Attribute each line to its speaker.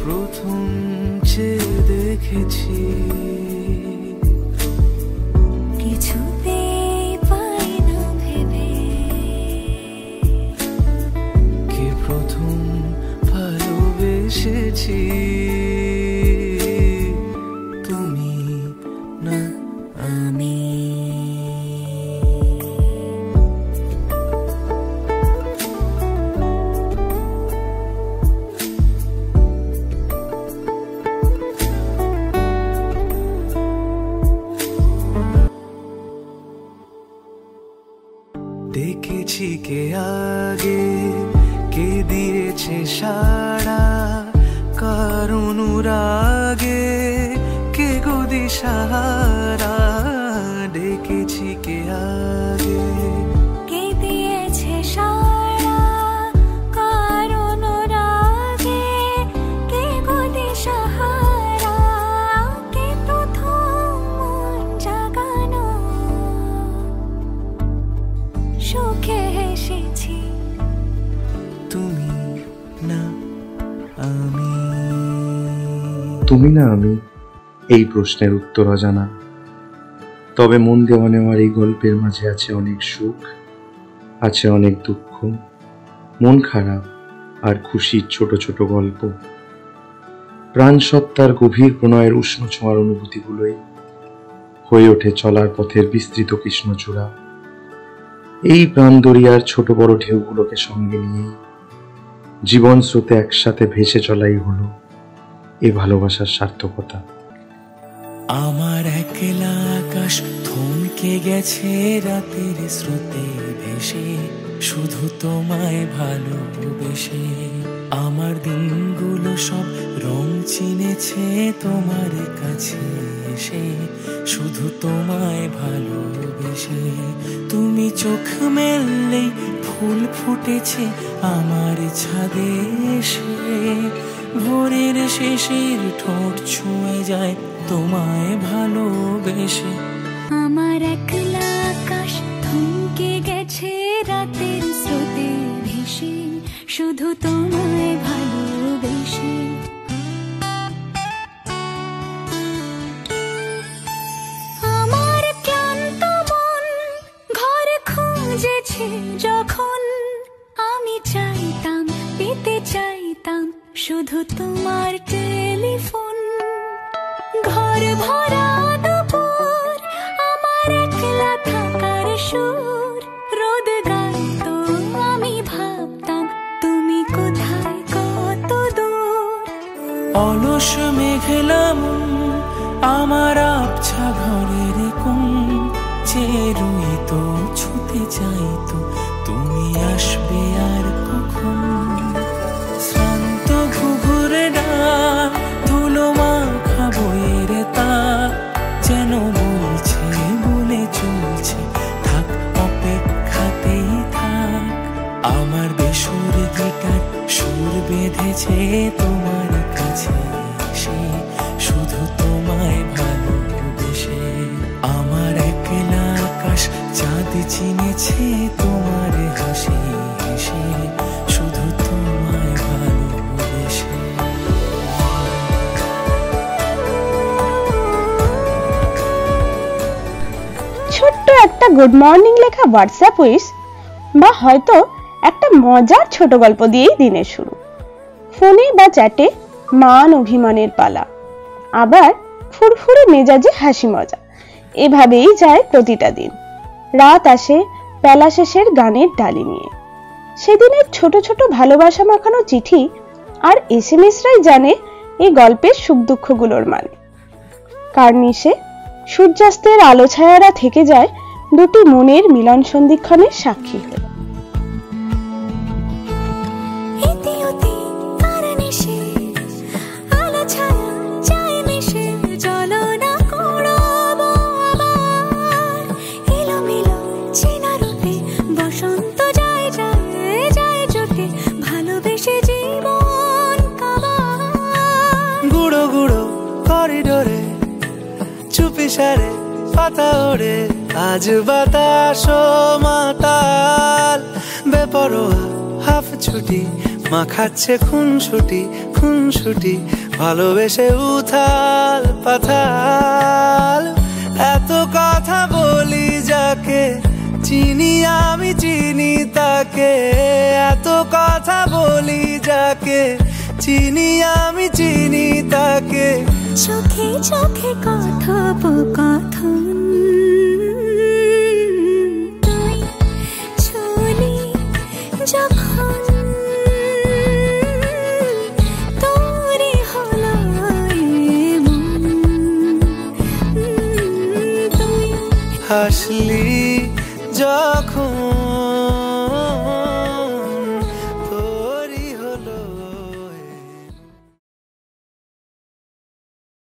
Speaker 1: প্রথম চেয়ে দেখেছি
Speaker 2: কিছুতেই পাই না ভেবে,
Speaker 1: কে প্রথম ভালোবেসেছি, তুমি না আমি। দেখেছি কে আগে, কে দিয়েছে সাড়া, কার অনুরাগে কে গো দিশাহারা। দেখেছি কে আগে,
Speaker 2: কে দিয়েছে সাড়া, কার অনুরাগে কে গো দিশাহারা। কে প্রথম মন জাগানো, সুখে হেসেছি,
Speaker 1: তুমি না আমি।
Speaker 3: তুমি না আমি এই প্রশ্নের উত্তর অজানা, তবে মন দেওয়া নেওয়ার এই গল্পের মাঝে আছে অনেক সুখ, আছে অনেক দুঃখ, মন খারাপ আর খুশির ছোট ছোট গল্প। প্রাণ সত্তার গভীর প্রণয়ের উষ্ণ ছোঁয়ার অনুভূতিগুলোই হয়ে ওঠে চলার পথের বিস্তৃত কৃষ্ণচূড়া। এই প্রাণ দরিয়ার ছোট বড় ঢেউগুলোকে সঙ্গে নিয়ে জীবন স্রোতে একসাথে ভেসে চলাই হলো এ ভালোবাসার সার্থকতা।
Speaker 1: আমার একলা আকাশ থমকে গেছে রাতের স্রোতে ভেসে, শুধু তোমায় ভালোবেসে। আমার দিনগুলো সব রং চিনেছে তোমার কাছে এসে, শুধু তোমায় ভালোবেসে। তুমি চোখ মেললেই ফুল ফুটেছে আমার ছাদে এসে, ভোরের শেষের ঠোঁট ছুঁয়ে যায় তোমায় ভালোবেসে।
Speaker 2: আমার একলা আকাশ থমকে গেছে রাতের স্রোতে ভেসে, শুধু তোমায় ভালোবেসে। আমার ক্লান্ত মন ঘর খুঁজেছে যখন, আমি চাইতাম পেতে চাইতাম শুধু তোমার টেলিফোন। ঘর ভরা দুপুর আমার একলা থাকার সুর, রোদ গাইতো আমি ভাবতাম তুমি কোথায় কত দূর।
Speaker 1: অলস মেঘলা মন আমার আবছা ঘরের কোণ, চেয়ে রইতো ছুতে চাইতো তুমি আসবে আর কখন। শ্রান্ত ঘুঘুরে ডাক, ধুলো মাখা বইয়ের তাক, যেন বলছে বলে চলছে থাক অপেক্ষাতেই থাক। আমার বেসুর গিটার সুর বেঁধেছে তোমার কাছে এসে, শুধু তোমায় ভালোবেসে। আমার একলা আকাশ চাঁদ চিনেছে তোমার হাসি হেসে, শুধু তোমায় ভালোবেসে।
Speaker 4: ছোট্ট একটা গুড মর্নিং লেখা হোয়াটসঅ্যাপ উইশ বা হয়তো একটা মজার ছোট গল্প দিয়েই দিনের শুরু। ফোনে বা চ্যাটে মান অভিমানের পালা, আবার ফুরফুরে মেজাজে হাসি মজা, এভাবেই যায় প্রতিটা দিন। রাত আসে বেলা শেষের গানের ডালি নিয়ে। সেদিনের ছোট ছোট ভালোবাসা মাখানো চিঠি আর SMS-রাই জানে এই গল্পের সুখ দুঃখগুলোর মানে। কার্নিশে সূর্যাস্তের আলো ছায়ারা থেকে যায় দুটি মনের মিলন সন্ধিক্ষণের সাক্ষী হয়ে।
Speaker 1: চুপিসারে পাতা ওড়ে আজ বাতাস মাতাল, বেপরোয়া হাফ ছুটি মাখাচ্ছে খুনসুটি খুনসুটি, ভালোবেসে উথাল পাথাল। এত কথা বলি যাকে, চিনি আমি চিনি তাকে। এত কথা বলি যাকে, চিনি আমি চিনি তাকে।
Speaker 2: চোখে চোখে কথোপকথন, তুই চলি যখন তোরই হলো এমন।
Speaker 1: তুই হাসলি যখন